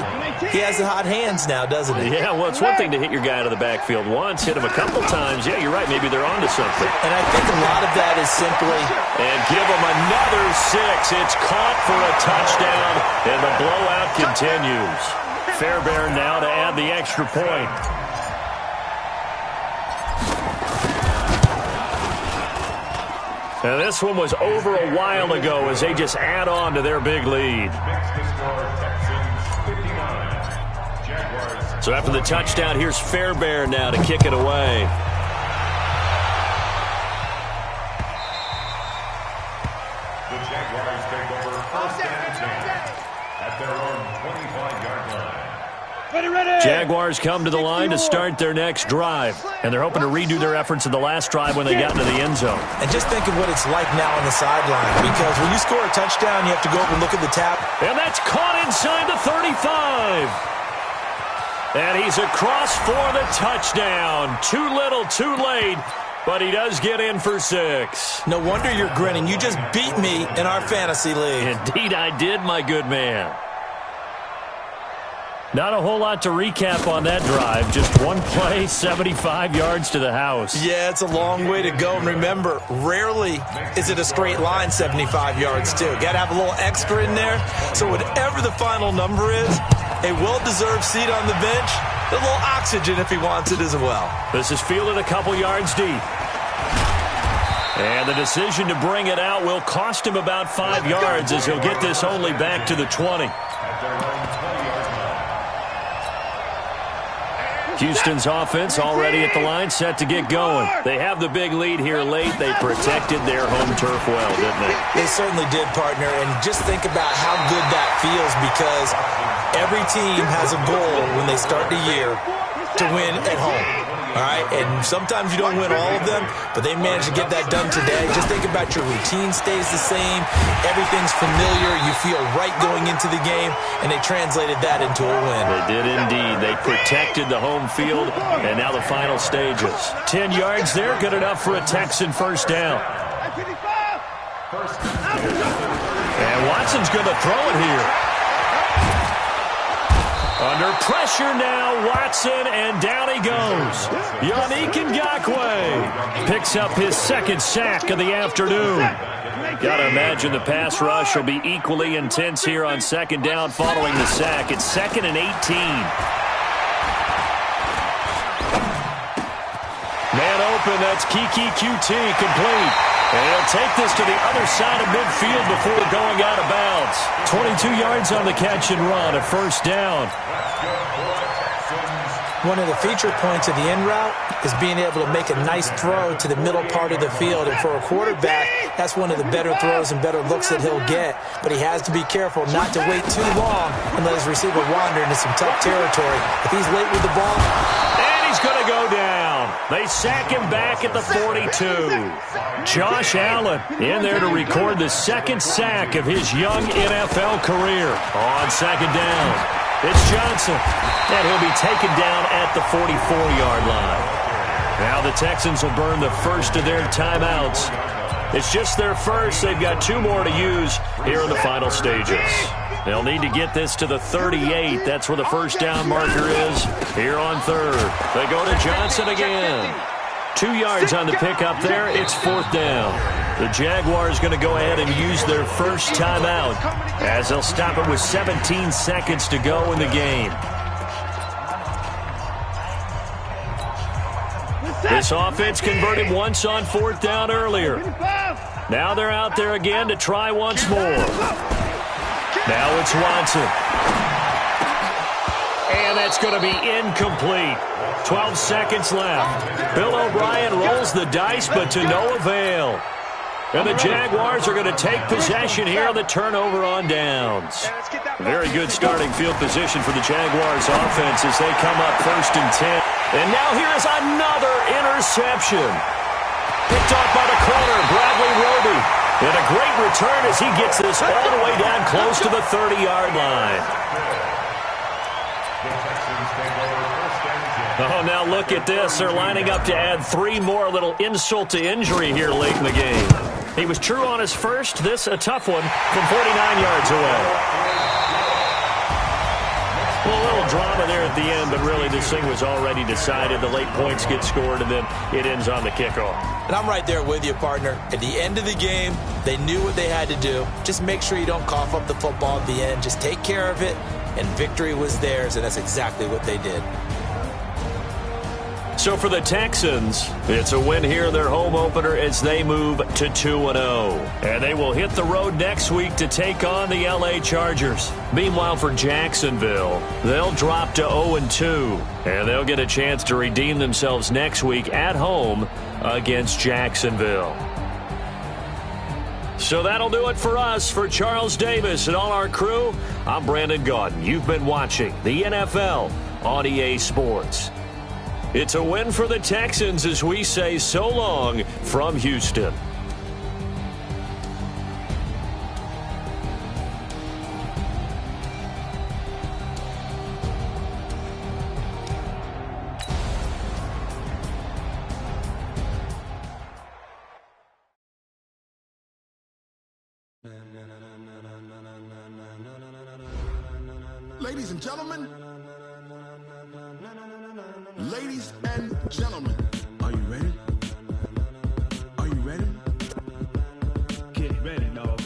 he has the hot hands now, doesn't he? Yeah, well, it's one thing to hit your guy to the backfield once, hit him a couple times. Yeah, you're right. Maybe they're on to something. And I think a lot of that is simply... And give him another 6. It's caught for a touchdown, and the blowout continues. Fairbairn now to add the extra point. Now, this one was over a while ago as they just add on to their big lead. So after the touchdown, here's Fairbairn now to kick it away. The Jaguars take over first and 10 at their own 25-yard line. Jaguars come to the line to start their next drive. And they're hoping to redo their efforts in the last drive when they got into the end zone. And just think of what it's like now on the sideline. Because when you score a touchdown, you have to go up and look at the tap. And that's caught inside the 35. And he's across for the touchdown. Too little, too late. But he does get in for 6. No wonder you're grinning. You just beat me in our fantasy league. Indeed I did, my good man. Not a whole lot to recap on that drive. Just one play, 75 yards to the house. Yeah, it's a long way to go. And remember, rarely is it a straight line 75 yards, too. Got to have a little extra in there. So whatever the final number is, a well-deserved seat on the bench, a little oxygen if he wants it as well. This is fielded a couple yards deep. And the decision to bring it out will cost him about 5 yards as he'll get this only back to the 20. Houston's offense already at the line, set to get going. They have the big lead here late. They protected their home turf well, didn't they? They certainly did, partner. And just think about how good that feels, because every team has a goal when they start the year to win at home. All right, and sometimes you don't win all of them, but they managed to get that done today. Just think about your routine stays the same. Everything's familiar. You feel right going into the game, and they translated that into a win. They did indeed. They protected the home field, and now the final stages. 10 yards there, good enough for a Texan first down. And Watson's going to throw it here. Under pressure now, Watson, and down he goes. Yannick Ngakoue picks up his second sack of the afternoon. Got to imagine the pass rush will be equally intense here on second down following the sack. It's 2nd and 18. Man open, that's Kiki QT complete. And he'll take this to the other side of midfield before going out of bounds. 22 yards on the catch and run, a first down. One of the feature points of the end route is being able to make a nice throw to the middle part of the field. And for a quarterback, that's one of the better throws and better looks that he'll get. But he has to be careful not to wait too long and let his receiver wander into some tough territory. If he's late with the ball... And he's going to go down. They sack him back at the 42. Josh Allen in there to record the second sack of his young NFL career. On second down, it's Johnson, and he'll be taken down at the 44-yard line. Now the Texans will burn the first of their timeouts. It's just their first. They've got 2 more to use here in the final stages. They'll need to get this to the 38. That's where the first down marker is here on third. They go to Johnson again. 2 yards on the pickup there. It's 4th down. The Jaguars going to go ahead and use their first timeout as they'll stop it with 17 seconds to go in the game. This offense converted once on 4th down earlier. Now they're out there again to try once more. Now it's Watson. And that's going to be incomplete. 12 seconds left. Bill O'Brien rolls the dice, but to no avail. And the Jaguars are going to take possession here on the turnover on downs. Very good starting field position for the Jaguars offense as they come up 1st and 10. And now here is another interception. Picked off by the corner, Bradley Roby. And a great return as he gets this all the way down close to the 30-yard line. The Texans take over first and 10. Oh, now look at this. They're lining up to add 3 more. A little insult to injury here late in the game. He was true on his first. This a tough one from 49 yards away. Well, a little drama there at the end, but really this thing was already decided. The late points get scored, and then it ends on the kickoff. And I'm right there with you, partner. At the end of the game, they knew what they had to do. Just make sure you don't cough up the football at the end. Just take care of it, and victory was theirs, and that's exactly what they did. So for the Texans, it's a win here in their home opener as they move to 2-0. And they will hit the road next week to take on the LA Chargers. Meanwhile, for Jacksonville, they'll drop to 0-2. And they'll get a chance to redeem themselves next week at home against Jacksonville. So that'll do it for us. For Charles Davis and all our crew, I'm Brandon Gaudin. You've been watching the NFL on EA Sports. It's a win for the Texans as we say so long from Houston. Ladies and gentlemen, ladies and gentlemen, are you ready? Are you ready? Get ready, dog.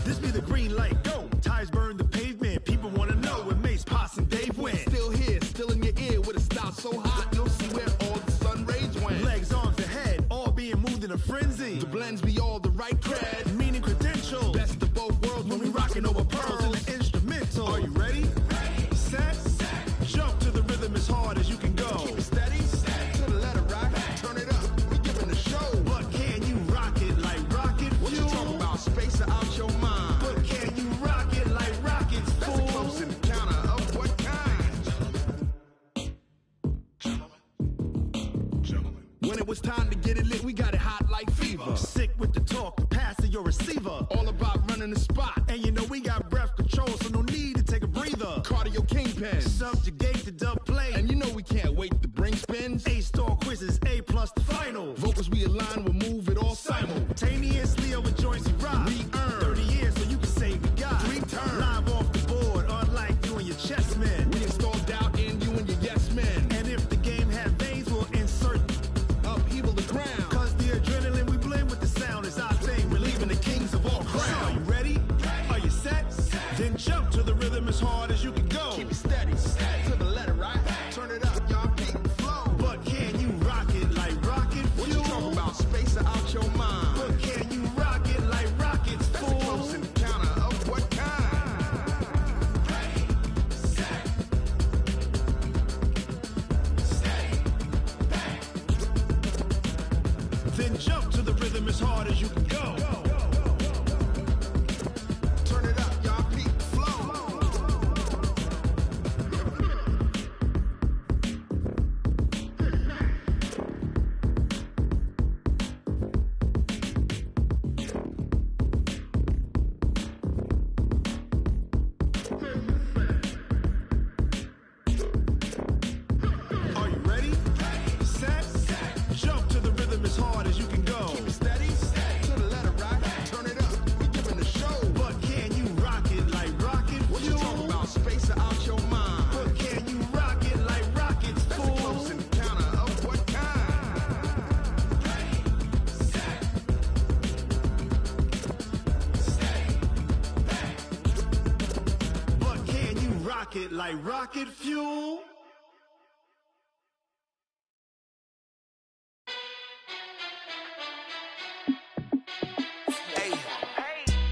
This be the green light, go. Tires burn the pavement. People want to know where Mace, Potts, and Dave went. Still here, still in your ear with a style so hot, you'll see where all the sun rays went. Legs, arms, and head, all being moved in a frenzy. The blends be all the right cred, meaning credentials. Best of both worlds when we rockin' over pearls in the instrumental. Are you ready? Set, jump to the rhythm as hard as you can go. Keep it steady, to the letter rock, turn it up, we giving the show. But can you rock it like rocket fuel? What you talking about, space out your mind? But can you rock it like rockets, fool? That's a close encounter of what kind? Gentlemen. When it was time to get it lit, we got it hot like fever. Sick with the talk, the pass to your receiver. All about running the spot. And you know we got breath control, so no need to take a breather. Cardio kingpin, subjugate the dub play. And you know we can't wait to bring spins. A-star quizzes, A+ the final. Vocals we align, we'll move it all simultaneously over joints we rock. We earn 30 years, so you can say we got 3 turns. Live off the board, unlike you and your chess men. We install doubt in you and your yes men. And if the game had veins, we'll insert upheaval the ground. Cause the adrenaline we blend with the sound is our thing. We're leaving the kings of all crowns. So are you ready? Are you set? Then jump to the rhythm as hard as you can go. Keep it steady, to the letter, right? Turn it up, y'all keep the flow. But can you rock it like rocket fuel? What you talking about, space out your mind? But can you rock it like rockets, fool? That's a close encounter of what kind? Then jump to the rhythm as hard as you can go. Turn it up, y'all keep the flow. Are you ready? Set, jump to the rhythm as hard as you can go. Keep it steady, to the letter rock, turn it up, we giving the show. But can you rock it like rocket fuel? What you talking about, space out your mind? But can you rock it like rockets, fool? That's a close encounter of what kind? But can you rock it like rocket fuel? Hey,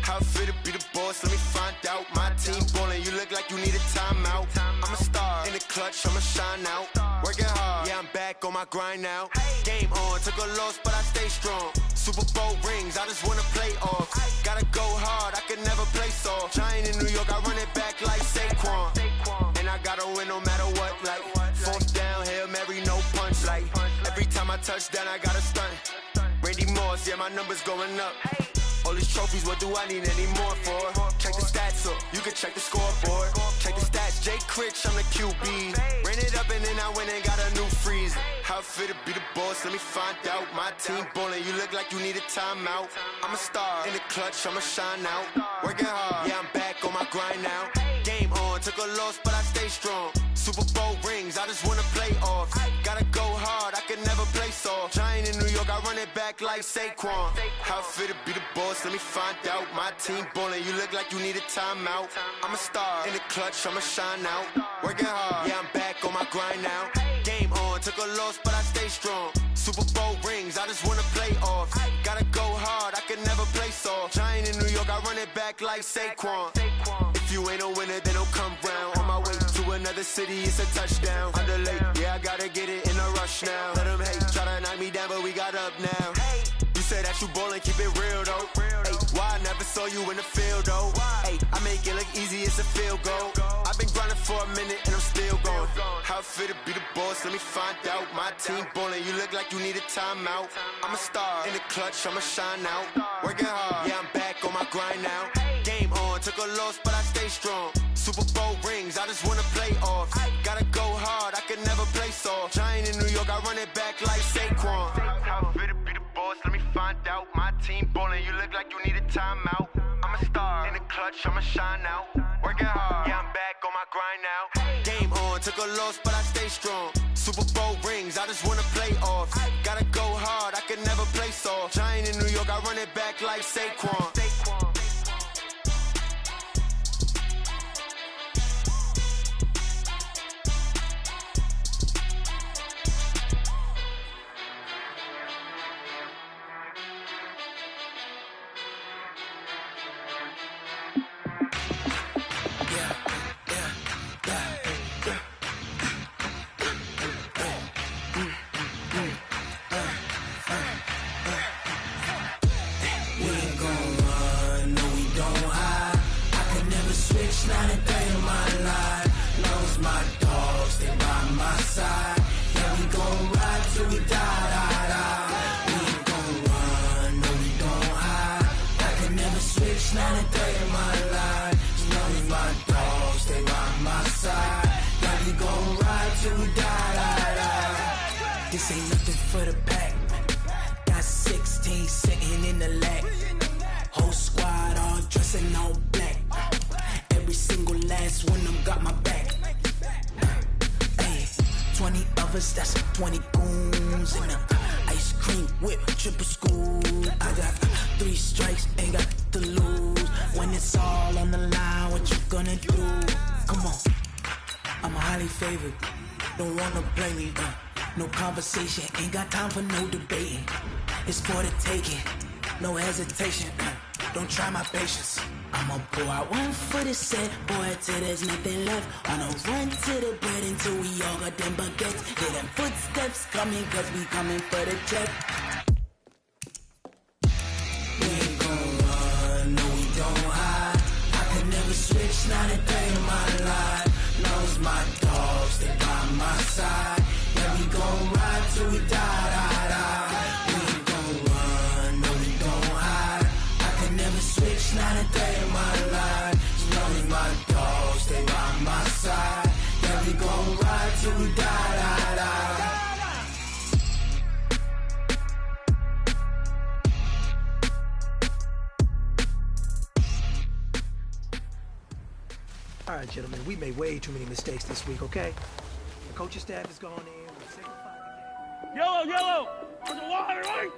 how fit to be the boss? Let me find out. My team ballin', you look like you need a timeout. I'm a star in the clutch, I'ma shine out. Working hard, yeah, I'm back on my grind now. Game on, took a loss, but I stay strong. Super Bowl rings, I just wanna play off. Gotta go hard, I can never play soft. Giant in New York, I run it back like Saquon. And I gotta win no matter what, like fourth down, Hail Mary, no punch. Like every time I touch down, I gotta stunt. Randy Moss, yeah, my numbers going up. All these trophies, what do I need any more for? Check the stats up, you can check the scoreboard. Check the stats, Jake Critch, I'm the QB. Ran it up and then I went and got a new freezer. How it fit to be the boss, let me find out. My team ballin', you look like you need a timeout. I'm a star, in the clutch, I'ma shine out. Working hard, yeah, I'm back on my grind now. Game on, took a loss, but I stay strong. Super Bowl rings, I just wanna play off. Gotta go hard, I can never play soft. Giant in New York, I run it back like Saquon. How it fit to be the boss, let me find out. My team ballin', you look like you need a timeout. I'm a star, in the clutch, I'ma shine out. Working hard, yeah, I'm back on my grind now. Game on, took a loss, but I stay strong. Super Bowl rings, I just wanna play off. Gotta go hard, I can never play soft. Giant in New York, I run it back like Saquon. If you ain't a winner, then don't come round. On my way to another city, it's a touchdown. Underlay, yeah, I gotta get it in a rush now. Let them hate, try to knock me down, but we got up now. You say that you ballin', keep it real though. Hey, why I never saw you in the field though? Hey, I make it look easy, it's a field goal. I've been grinding for a minute and I'm still going. How it fit to be the boss, let me find out. My team ballin', you look like you need a timeout. I'm a star, in the clutch, I'ma shine out. Working hard, yeah, I'm back on my grind now. Game on, took a loss, but I stay strong. Super Bowl rings, I just wanna play off. Gotta go hard, I can never play soft. Giant in New York, I run it back like Saquon. How it fit to be the boss, let me find out. My team ballin', you look like you need a timeout. I'm a star, in the clutch, I'ma shine out. Working hard, yeah, I'm back on my grind now. Game on, took a loss, but I stay strong. Super Bowl rings, I just wanna play off. Gotta go hard, I can never play soft. Giant in New York, I run it back like Saquon. This ain't nothing for the pack. Got 16 sitting in the lap. Whole squad all dressing all black. Every single last one of them got my back. Hey, 20 of us, that's 20 goons in the ice cream whip, triple scoop. I got 3 strikes, ain't got to lose. When it's all on the line, what you gonna do? Come on, I'm highly favored. Don't wanna play me, no conversation, ain't got time for no debating. It's for the taking, no hesitation. Don't try my patience. I'ma pull out one for the set, boy, till there's nothing left. On a run to the bread until we all got them baguettes. Hear them footsteps coming, cause we coming for the check. We ain't gon' run, no we don't hide. I can never switch, not a day in my life. Knows my dogs, they by my side. Yeah, we gon' ride till we die, die, die. We ain't gon' run, no we don't hide. I can never switch, not a day in my life. Knows my dogs, they by my side. Yeah, we gon' ride till we die, die, die. All right, gentlemen, we made way too many mistakes this week, okay? The coaching staff has gone in. We simplified the game. Yellow, yellow! There's a water, right?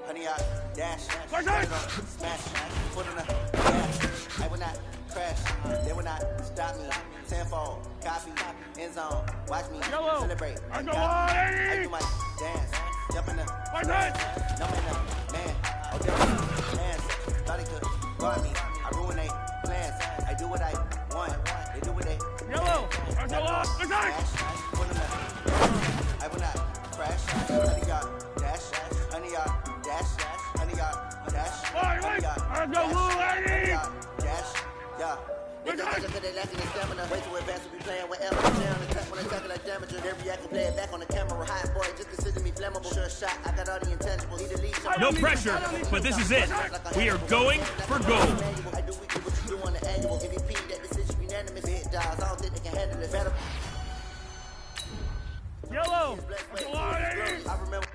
Honey, I dash, smash, foot on the gas. I will not crash, they will not stop me. Tenfold, copy, end zone, watch me celebrate. I do my dance, jump in the jump in the man. Oh, damn, man, thought he could guard me. I ruin they plans. I do what I want. They do what they Yellow, there's a lot. I will not lacking in stamina. Way too advanced to be playing whatever. Down attack when I tackle like damager. They react and play it back on the camera. Hot boy, just consider me flammable. Sure shot, I got all the intangibles. Need a lead. No pressure, but this is it. We are going for gold. I do weekly what you do on the annual. MVP, that decision unanimous. Hit dials, I don't think they can handle it. Better. Yellow. I remember.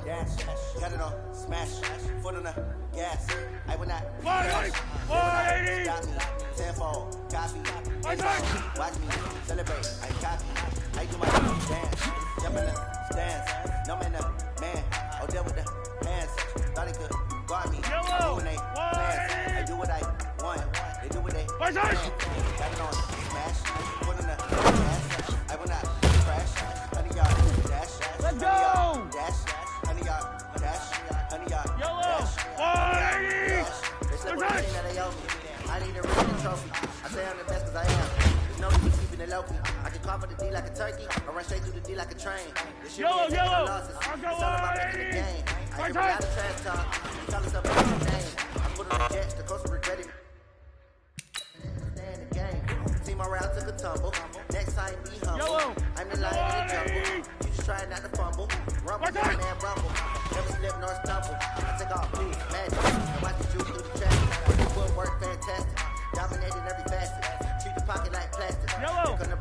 Dash, got it on, smash, foot on the gas. I would not. 180. Stop me, tenfold, copy. Watch me, celebrate. I copy. I do my dance, jump in the stands. No man, man. Oh, deal with the hands. Thought he could guard me. Illuminate plans. I do what I want. They do what they want. Got it on, smash, foot on the gas. I will not crash. Honey, y'all, dash. Let's go. Dash. Honey, y'all, dash. Honey, y'all, Yellow. dash. 180. They slip on everything that they owe me. I need a ring and trophy. I say I'm the best cause I am. There's no use keeping it low key. I can cover the D like a turkey. I run straight through the D like a train. This shit ain't taking no losses. It's all about making the game. I hear a lot of trash talk. You tell us about your name. I put on the jets, the coast will regret it. Stay in the game. Team around took a tumble. Next time be humble. I'm the lion in the jungle. You just trying not to fumble. Rumble, man, rumble. Never slip nor stumble. I take off blue, magic. And watch the juice through the traffic. Footwork fantastic. Dominating every facet. Treat the pocket like plastic. Yellow. Got it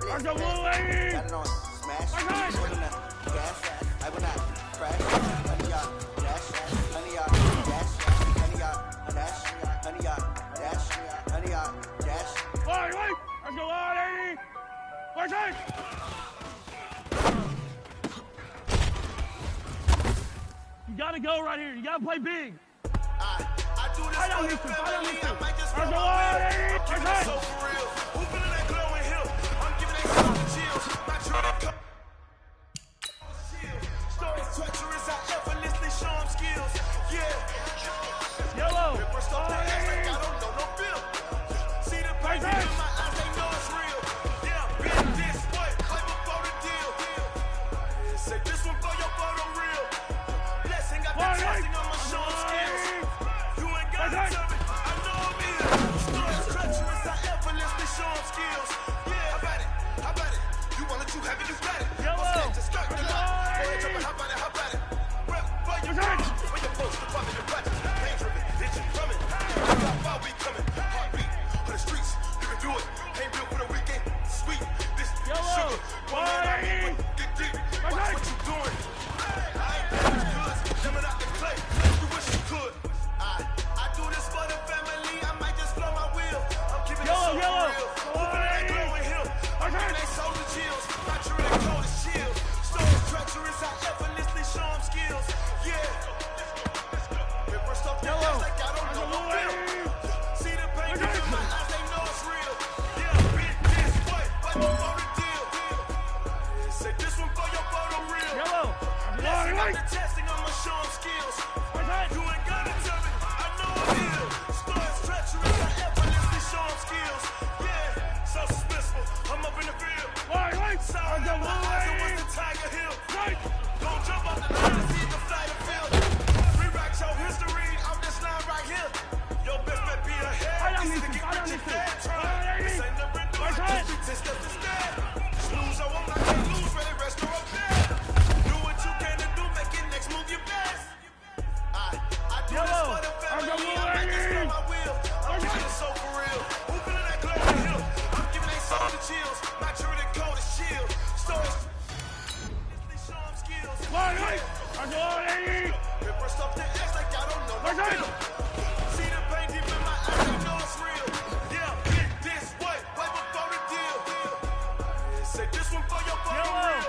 on. Smash. Put in the gas. I will not crash. Honey, y'all, dash. Honey, y'all, dash. Honey, y'all, dash. Honey, y'all, dash. Honey, y'all, dash. Wait. Let's go 180. You gotta go right here. You gotta play big. I do this for the family. I might just go I'm giving it so for real. Who feeling that glowing hill? I'm giving that soul the chills. Not trying to come. Stories treacherous. I effortlessly show them skills. Yeah. Yellow. Ripper stuff that ass like I don't know no bill. See the pain in my eyes, they know it's real. Yeah, been this way, play before the deal. Say this one for your photo real. Blessing got the testing on my show skills. You ain't got to tell me, I know I'm in. Stories treacherous, I effortlessly show them skills. Yeah, how about it? You want it, you have it, you got it. Yellow. Just start the line. Go ahead, jump it, how about it? Rep for your bitch. When you're supposed to pop in your budget. Pain driven, itching from it. How far we coming? Heartbeat on the streets. You can do it. Ain't built for the weekend. Sweet. This sugar. One man I mean, get deep. Watch what you doing. I ain't damaged goods. Jumping out the clay. You wish you could. I do this for the family. I might just blow my wheel. I'm keeping it so real. Moving that glowing hill. I'm giving they soul the chills. Not true, they cold as shield. Stories treacherous. I effortlessly show them skills. Yeah. Ripper stuff that ass like I don't know no bill. See the pain in my eyes, they know it's real. Yeah, been this way, but before the deal. Say this one for your photo real. Yellow. Blessing got the testing, I'ma show them skills. You ain't gotta tell me, I know I'm ill. Stories treacherous, I effortlessly show them skills. Yeah, so suspenseful, I'm up in the field. Sour in my eyes, it was the Tiger Hill. Don't jump off the line and see the fly the field. Rewrite your history, I'm this line right here. Your best bet be ahead, easy to get rich and fast. This ain't never doing it, 10 steps instead. Lose, I won't, I can't lose, ready, rest or up there. Do what you can to do, make it next move your best. I do this for the family, I might just blow my wheel. I'm keeping it so for real. Who feeling that glowing hill? I'm giving they soul the chills. Not sure they cold as shield. Stories. Show them skills. 180. Ripper stuff that ass like I don't know no bill. See the pain deep in my eyes, they know it's real. Yeah, get this way, play before the deal. Say this one for your photo real.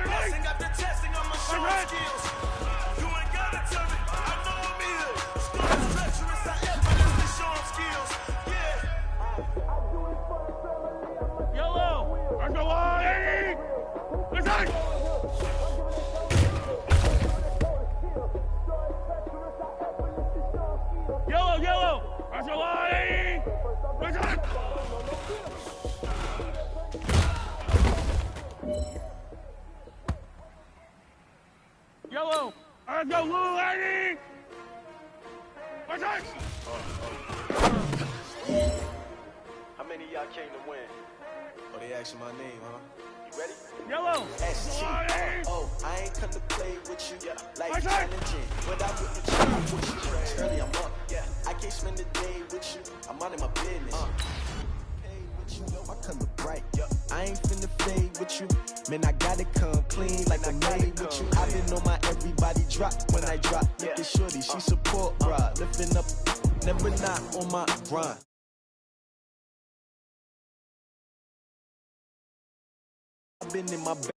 Blessing got the testing, I'ma show them skills. You ain't gotta tell me, I know I'm ill. Stories treacherous, I effortlessly show them skills. Yeah. Yellow. Let's go 180. Let's go. Yellow. Let's go 180. Let's go. came to win. Oh, they asking my name, huh? You ready? Yellow. S-T-R-O. I ain't come to play with you. Life challenging. But I wouldn't change with you. Early, I'm up. I can't spend the day with you. I'm out of my business. You know I come to bright. I ain't finna fade with you. Man, I gotta come clean like I'm made with you. I been on my everybody drop when I drop. Look at shorty, she support, bruh. Lifting up, never not on my grind. I've been in my bag.